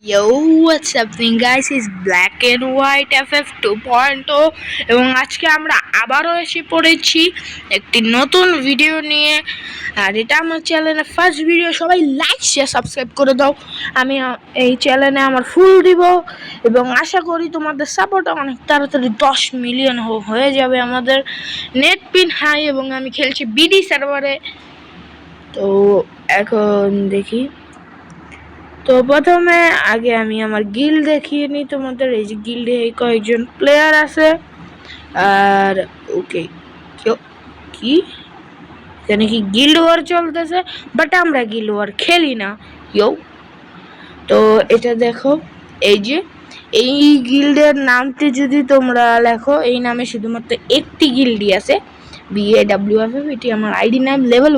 Yo, what's happening guys? It's Black and White FF 2.0 এবং আজকে আমরা আবারও এসে পড়েছি একটি নতুন ভিডিও নিয়ে। আর এটা আমার চ্যানেলের ফার্স্ট ভিডিও, সবাই লাইক শেয়ার সাবস্ক্রাইব করে দাও। আমি এই চ্যানেলে আমার ফুল দিব এবং আশা করি তোমাদের সাপোর্ট অনেক তাড়াতাড়ি 10 মিলিয়ন হয়ে যাবে আমাদের নেট পিন হাই। এবং আমি খেলছি বিডি সার্ভারে। তো এখন দেখি, তো প্রথমে আগে আমি আমার গিল্ড দেখিয়ে নিই তোমাদের। এই যে গিল্ডে এই কয়েকজন প্লেয়ার আছে। আর ওকে, কি এখানে কি গিল্ড ওয়ার চলতেছে, বাট আমরা গিল্ড ওয়ার খেলি না। তো এটা দেখো, এই যে এই গিল্ডের নামটি যদি তোমরা লেখো, এই নামে শুধুমাত্র একটি গিল্ডই আছে, BAWFF। এটি আমার আইডি নাম, লেভেল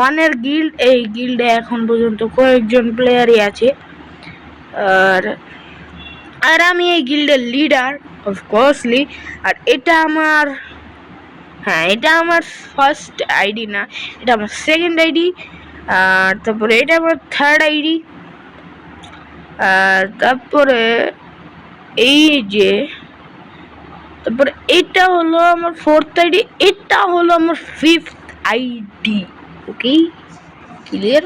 1 গিল্ড। এই গিল্ডে এখন পর্যন্ত কয়েকজন প্লেয়ারই আছে। আর আমি এই গিল্ডের লিডার অফকোর্সলি। আর এটা আমার ফার্স্ট আইডি না, এটা আমার সেকেন্ড আইডি। আর তারপরে এটা আমার থার্ড আইডি। আর তারপরে তারপরে এটা হলো আমার ফোর্থ আইডি, এটা হলো আমার ফিফথ আইডি। ওকে, ক্লিয়ার।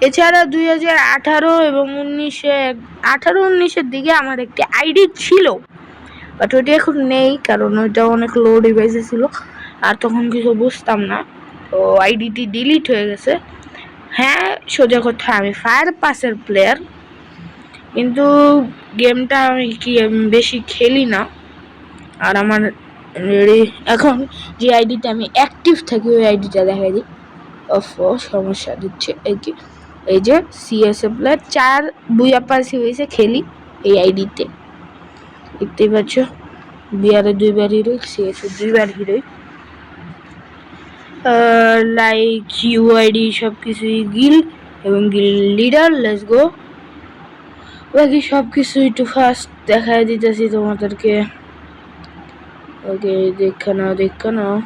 এছাড়া 2018 এবং 19-এর দিকে আমার একটি আইডি ছিল, বাট ওইটা এখন নেই, কারণ ওইটা অনেক লো ডিভাইসে ছিল আর তখন কিছু বুঝতাম না, তো আইডিটি ডিলিট হয়ে গেছে। হ্যাঁ, সোজা কথা, আমি ফায়ার পাসের প্লেয়ার, কিন্তু গেমটা আমি বেশি খেলি না। আর আমার এখন যে আইডিতে আমি অ্যাক্টিভ থাকি, ওই আইডিটা দেখাই দিই। সমস্যা দিচ্ছে। এই যে সিএসএ প্লেয়ার 4 বুয়া পাসি হয়েছে খেলি এই আইডিতে, দেখতেই পাচ্ছ। বিআরে 2বার হিরোই, সিএসএ 2বার হিরোই। লাইক ইউআইডি সব কিছুই গিল্ড এবং গিল্ড লিডার। Let's go. বাকি সব কিছু একটু ফার্স্ট দেখাই দিতেছি তোমাদেরকে। ওকে, দেখে নাও।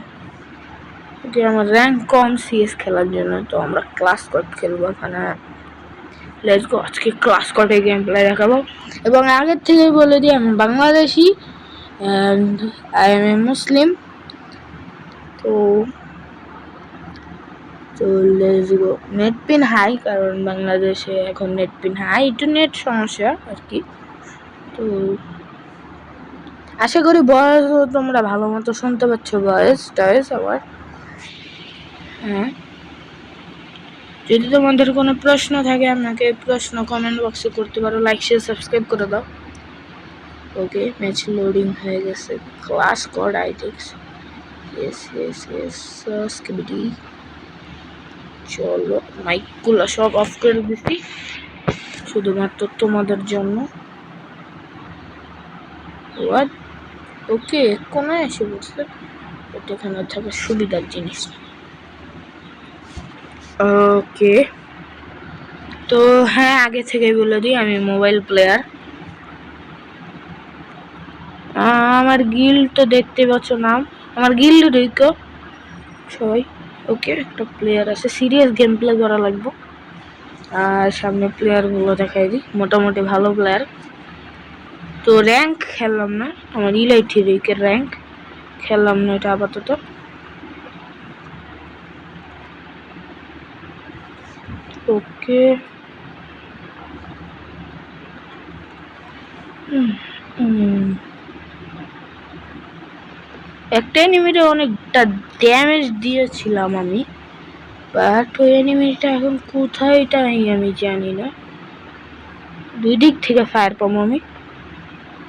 ওকে, আমার র্যাঙ্ক কম সিএস খেলার জন্য, তো আমরা ক্লাস স্কোয়াড খেলবো এখানে। Let's go. আজকে ক্লাস স্কোয়াডে গেম প্লে দেখাবো। এবং আগের থেকে বলে দিই, আমি Bangladeshi and I am a Muslim. তো let's go. Net ping high, কারণ বাংলাদেশে এখন নেট পিন হাই, একটু নেট সমস্যা আর কি। তো আশা করি ভয়েস তোমরা ভালো মতো শুনতে পাচ্ছ, ভয়েস আবার। হ্যাঁ, যদি তোমাদের কোনো প্রশ্ন থাকে আমাকে প্রশ্ন কমেন্ট বক্সে করতে পারো। লাইক শেয়ার সাবস্ক্রাইব করে দাও। ওকে, ম্যাচ লোডিং হয়ে গেছে। ক্লাস কোড আইটেক্স, ইয়েস স্কিবিডি। চলো, মাইকগুলো সব অফ করে দিচ্ছি শুধুমাত্র তোমাদের জন্য। ওকে, কোনায় এসে বসছে, এখানে থাকে সুবিধার জিনিস। ওকে, তো হ্যাঁ, আগে থেকে বলে দিই, আমি মোবাইল প্লেয়ার। আমার গিল্ড তো দেখতে পাচ্ছ নাম, আমার গিল্ড রিকো সবাই। ওকে, একটা প্লেয়ার আছে, সিরিয়াস গেম প্লে করা লাগবে। আর সামনে প্লেয়ারগুলো দেখাই দিই, মোটামুটি ভালো প্লেয়ার। তো র্যাঙ্ক খেললাম না, আমার ইলাইট হিরোইকের র্যাঙ্ক খেললাম না এটা আপাতত। ওকে, একটা এনিমিটা অনেকটা ড্যামেজ দিয়েছিলাম আমি, বাট ওই এনিমিটা এখন কোথায় এটাই আমি জানি না। 2 দিক থেকে ফায়ার পাবো আমি।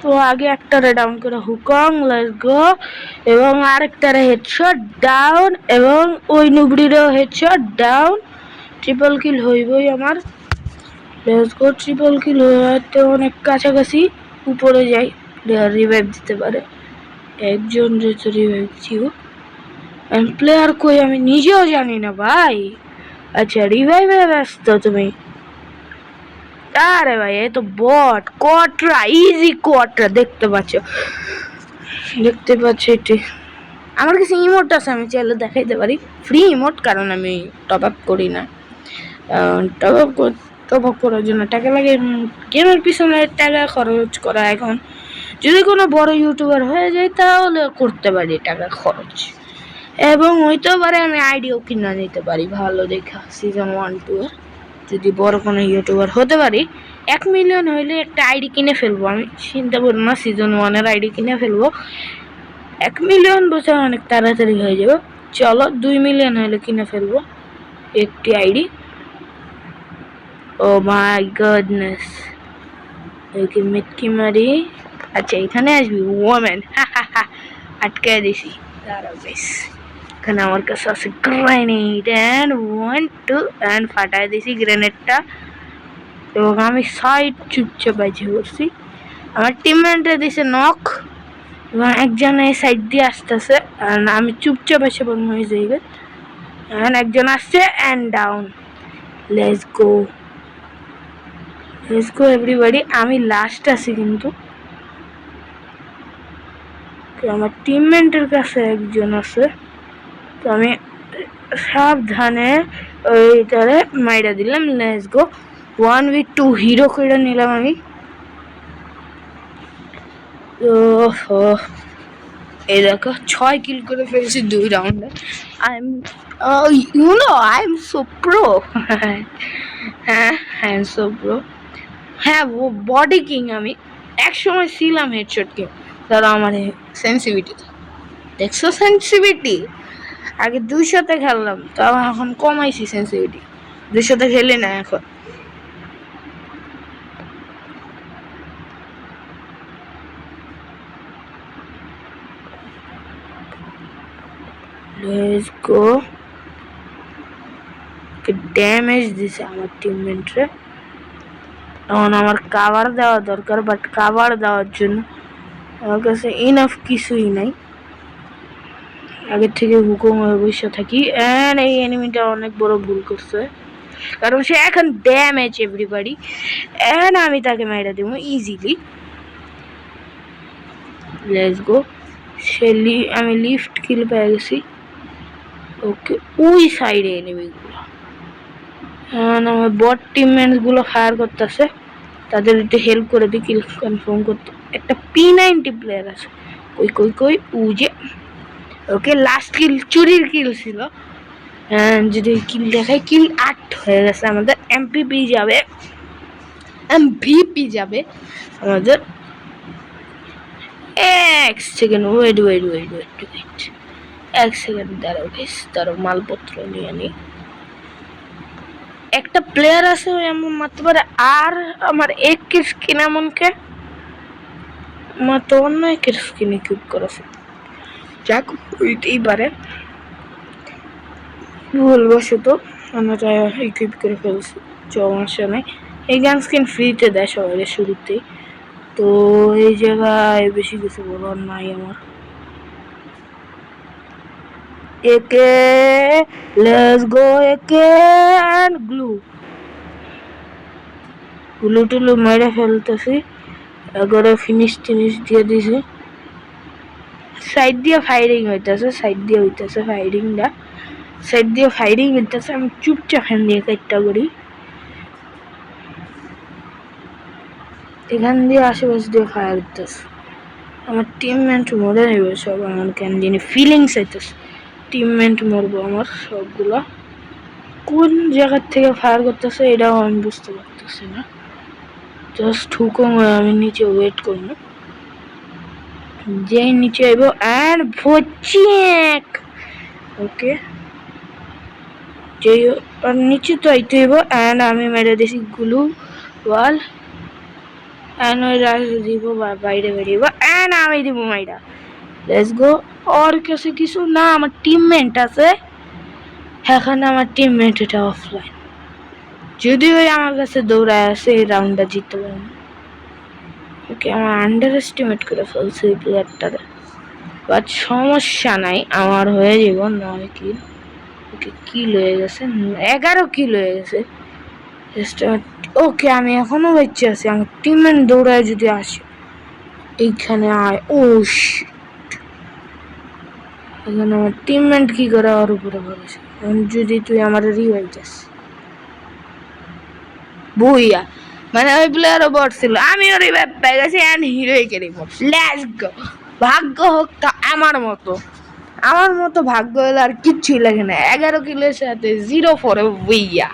তো আগে একটারে ডাউন করে হুকং, লেটস গো। এবং আরেকটারে হেডশট ডাউন, এবং ওই নুবড়িরও হেডশট ডাউন। ট্রিপল কিল হইবই আমার। Let's go. ট্রিপল কিল হতে অনেক কাছাকাছি। উপরে যাই, প্লেয়ার রিভাইভ দিতে পারে। একজন যেহেতু রিভাইভ ছিল, প্লেয়ার কই আমি নিজেও জানি না ভাই। আচ্ছা, রিভাইভে ব্যস্ত তুমি? আরে ভাই, এ তো বট। কোয়াট্রা, ইজি কোয়াট্রা, দেখতে পাচ্ছ এটি। আমার কাছে ইমোট আছে, আমি চাইলে দেখাইতে পারি, ফ্রি ইমোট, কারণ আমি টপ আপ করি না। টপ আপ টপ আপ করার জন্য টাকা লাগে। গেমের পিছনে টাকা খরচ করা এখন যদি কোনো বড় ইউটিউবার হয়ে যায় তাহলে করতে পারি টাকা খরচ, এবং হইতেও পারে আমি আইডিও কিনা নিতে পারি ভালো দেখা সিজন 1-2 এর। যদি বড় কোনো ইউটিউবার হতে পারি 1 মিলিয়ন হইলে একটা আইডি কিনে ফেলবো। আমি চিন্তা করবো না, সিজন 1 এর আইডি কিনে ফেলবো। 1 মিলিয়ন বছর অনেক তাড়াতাড়ি হয়ে যাবে। চলো 2 মিলিয়ন হলে কিনে ফেলবো একটি আইডি। ও মাই গডনেস, ওকে মিটকি মারি। আচ্ছা এখানে আসবি ওমেন, আটকে দিছি। দাঁড়াও বেশ, এখানে আমার কাছে আছে গ্রেনেড অ্যান্ড 1 2 অ্যান্ড ফাটাই দিছি গ্রেনেডটা, এবং আমি সাইড চুপচাপ বাজে করছি। আমার টিমমেটরা দিছে নক, এবং একজন এই সাইড দিয়ে আসতেছে, আমি চুপচাপ এসে বন্ধ হয়ে যাই। অ্যান্ড একজন আসছে and down. Let's go everybody. আমি লাস্ট আছি কিন্তু আমার টিমমেটের কাছে একজন আছে, তো আমি সাবধানে ওইটারে মাইরা দিলাম। লেটস গো 1v2 হিরো করে নিলাম আমি। এই দেখো 6 কিল করে ফেলছি 2 রাউন্ডে। I am I am so pro. হ্যাঁ আই এম সো প্রো। হ্যাঁ ও বডি কিং। আমি এক সময় ছিলাম হেডশট কিং। ধরো আমার সেন্সিভিটি দেখছো, সেন্সিভিটি আগে 200-তে খেললাম, তো এখন কমাইছি সেন্সিভিটি, 200-তে খেলি না এখন। Let's go. ড্যামেজ দিছে আমার টিমমেটরে, এখন আমার কাভার দেওয়া দরকার, বাট কাভার দেওয়ার জন্য আমার কাছে ইনাফ কিছুই নাই। আগের থেকে হুকুম হয়ে বসে থাকি। এন্ড এই এনিমিটা অনেক বড় ভুল করছে, কারণ সে এখন ড্যামেজ এভরিবডি, এন্ড আমি তাকে মেরে দেব ইজিলি। Let's go. আমি লিফট কিল পেয়ে গেছি। ওকে ওই সাইডে এনিমিগুলো, আমার বট টিমমেটস গুলো ফায়ার করতেছে, তাদের একটু হেল্প করে দিই কিল কনফার্ম করতে। একটা P90 প্লেয়ার আছে, কই কই কই উজে। ওকে লাস্ট কিল চুরির কিল ছিল, যদি কিল দেখাই কিল 8 হয়ে গেছে আমাদের। এমপিপি যাবে, এমভিপি যাবে আমাদের। 1 সেকেন্ড ওয়েট 1 সেকেন্ড দাঁড়াও বেশ, দাঁড়াও মালপত্র নিয়ে নি। একটা প্লেয়ার আছে ওই এমন মারতে পারে, আর আমার একের স্কিন এমনকে মাত্র অন্য একের স্কিন ইকুইপ করেছে। যাক ওইটাই পারে, ভুলবশত আমরা ইকুইপ করে ফেলছি, সমস্যা নেই। এই গান স্কিন ফ্রিতে দেয় সবাই শুরুতেই, তো এই জায়গায় বেশি কিছু বলার নাই আমার। একে লেটস গো, একে এন্ড গ্লু টুলু মেরে ফেলতেছি। এগারে ফিনিশ দিয়ে দিছি। সাইড দিয়ে ফায়ারিং হইতেছে, আমি চুপচাপ এখান দিয়ে কাটটা করি। এখান দিয়ে আশেপাশে দিয়ে ফায়ার করতেছে। আমার টিমমেট মরে নেবে সব, আমার কেন জানি ফিলিংস হইতেছে টিমমেট মরবো আমার সবগুলো। কোন জায়গার থেকে ফায়ার করতেছে এটাও আমি বুঝতে পারতেছি না। জাস্ট হুকুম আমি নিচে ওয়েট করবো, যেই নিচে আইব এন্ড ভচিক। ওকে যেই নিচে তো আইতে হইব, এন্ড আমি মেরে দিছি গ্লু ওয়াল, এন্ড ওই রাস্তা দিব বাইরে বেরিয়ে এন্ড আমি দিব মাইরা। Let's go. আর কাছে কিছু না, আমার টিমমেট আছে, এখন আমার টিমমেট এটা অফলাইন, যদি ওই আমার কাছে দৌড়ায় আসে এই রাউন্ডটা জিততে পারবো। ওকে আমার আন্ডার এস্টিমেট করে ফেলছে এই প্লেয়ারটারে, বাট সমস্যা নাই, আমার হয়ে যাব 9 কিল। ওকে কিল হয়ে গেছে 11 কিল হয়ে গেছে। ওকে আমি এখনো বেঁচে আছি, আমার টিমমেট দৌড়ায় যদি আসে এইখানে আয়। ও শিট, এখানে আমার টিমমেট কি করে ওর উপরে বলেছে, যদি তুই আমার রিভাইভ যাস। ভুইয়া মানে ওই প্লেয়ারও বট ছিল, আমি ওর পেয়ে গেছি অ্যান্ড হিরোই কেড়ে লেটস গো। ভাগ্য হোক তা আমার মতো ভাগ্য হলে আর কিচ্ছুই লাগে না। 11 কিলোর সাথে 0 4 ভুইয়া।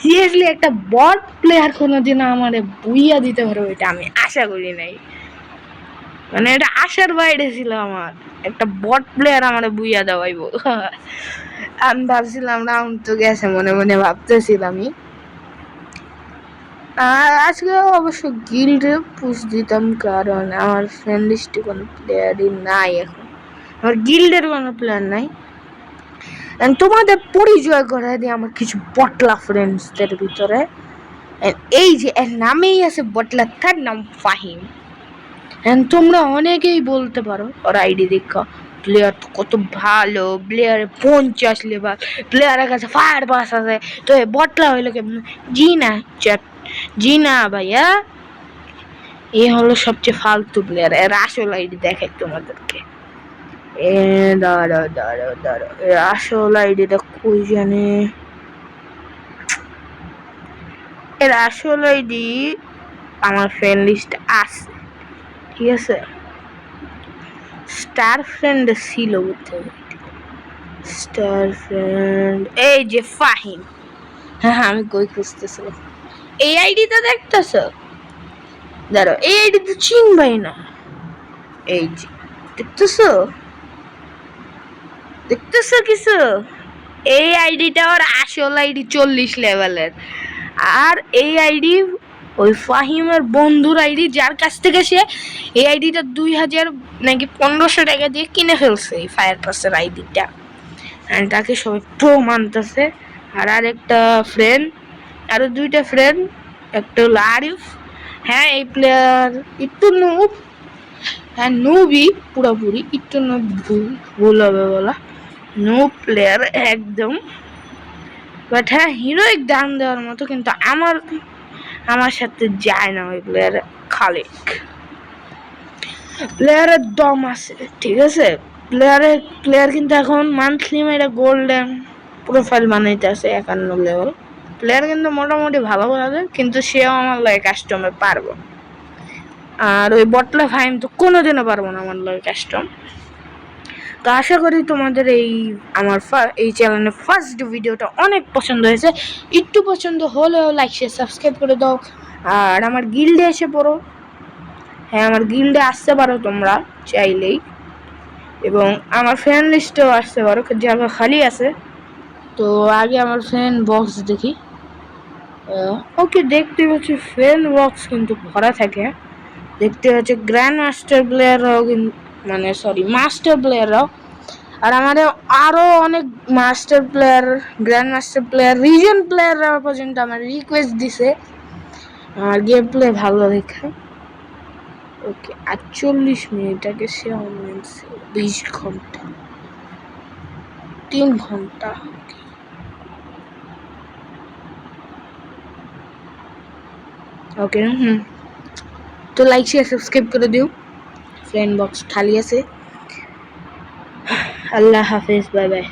সিরিয়াসলি একটা বট প্লেয়ার কোনোদিন আমারে বুইয়া দিতে পারবে এটা আমি আশা করি নাই, মানে এটা আশার বাইরে ছিল আমার একটা বট প্লেয়ার আমারে বুইয়া দেওয়াইব। আমি ভাবছিলাম রাউন্ড তো গেছে, মনে মনে ভাবতেছিলাম আমি। আর আজকে অবশ্য গিল্ডে পুশ দিতাম, কারণ আমার ফ্রেন্ড লিস্টে কোনো প্লেয়ারই নাই এখন, আমার গিল্ডের কোনো প্লেয়ার নাই। তোমাদের পরিচয় করে দিই আমার কিছু বটলা ফ্রেন্ডসদের ভিতরে। এই যে এর নামেই আছে বটলা, তার নাম ফাহিম। তোমরা অনেকেই বলতে পারো ওর আইডি দেখো প্লেয়ার তো কত ভালো, প্লেয়ারে 50 লেভেল, প্লেয়ারের কাছে ফায়ার পাস আছে, তো বটলা হইলো কেমন? জি না ভাইয়া, এ হলো সবচেয়ে ফালতু প্লেয়ার। এর আসল আইডি দেখাই তোমাদেরকে। দাঁড়ো এর আসল আইডিটা কই জানে? এর আসল আইডি আমার ফ্রেন্ড লিস্টে আছে, ঠিক আছে? স্টার ফ্রেন্ড ছিল, বুঝতে স্টার ফ্রেন্ড এই যে ফাহিম। হ্যাঁ আমি কই খুঁজতেছিলাম, এই আইডিটা দেখতেছ? দাঁড়ো, এই আইডি তো চিনবাই না। এই যে দেখতেছো কিছু? এই আইডিটা ওর আসল আইডি 40 লেভেলের, আর এই আইডি ওই ফাহিমের বন্ধুর আইডি, যার কাছ থেকে সে এই আইডিটা 2000 নাকি 1500 টাকা দিয়ে কিনে ফেলছে এই ফায়ার পাসের আইডিটা। তাকে সবাই প্রো মানতেছে। আর আরেকটা ফ্রেন্ড, আরো 2টা ফ্রেন্ড, একটা হলো আরিফ। হ্যাঁ এই প্লেয়ার একটু নুব, হ্যাঁ নুবই পুরোপুরি, একটু নুব ভুল হবে বলা, নুব প্লেয়ার একদম। বাট হ্যাঁ হিরোইক দান দেওয়ার মতো, কিন্তু আমার সাথে যায় না ওই প্লেয়ার। খালিক প্লেয়ারের দম আছে, ঠিক আছে? প্লেয়ার কিন্তু এখন মান্থলি মেরে গোল্ডেন প্রোফাইল বানাইতে আছে 51 লেভেল। প্লেয়ার কিন্তু মোটামুটি ভালো লাগে, কিন্তু সেও আমার লাগে কাস্টমে পারবো। আর ওই বটলা ফাইম তো কোনোদিনও পারবো না আমার লাগে কাস্টম। তো আশা করি তোমাদের আমার এই চ্যানেলের ফার্স্ট ভিডিওটা অনেক পছন্দ হয়েছে। একটু পছন্দ হলেও লাইক শেয়ার সাবস্ক্রাইব করে দাও। আর আমার গিল্ডে এসে পড়ো, হ্যাঁ আমার গিল্ডে আসতে পারো তোমরা চাইলেই, এবং আমার ফ্রেন্ড লিস্টেও আসতে পারো, জায়গা খালি আছে। তো আগে আমার ফ্রেন্ড বক্স দেখি। ওকে, দেখতে পাচ্ছি ফ্রেন্ড বক্স কিন্তু ভরা থাকে। দেখতে পাচ্ছি গ্র্যান্ড মাস্টার প্লেয়াররাও, মানে সরি মাস্টার প্লেয়াররাও। আর আমাদের আরও অনেক master player, grand master player, reason প্লেয়াররা পর্যন্ত আমার রিকোয়েস্ট দিছে আমার গেম প্লে ভালো দেখা। ওকে 48 মিনিট আগে সে অনলাইন, 20 ঘন্টা, 3 ঘন্টা। ওকে তো লাইক শেয়ার সাবস্ক্রাইব করে দিও। ফ্রেন্ড বক্স খালি আছে। আল্লাহ হাফেজ, বাই বাই।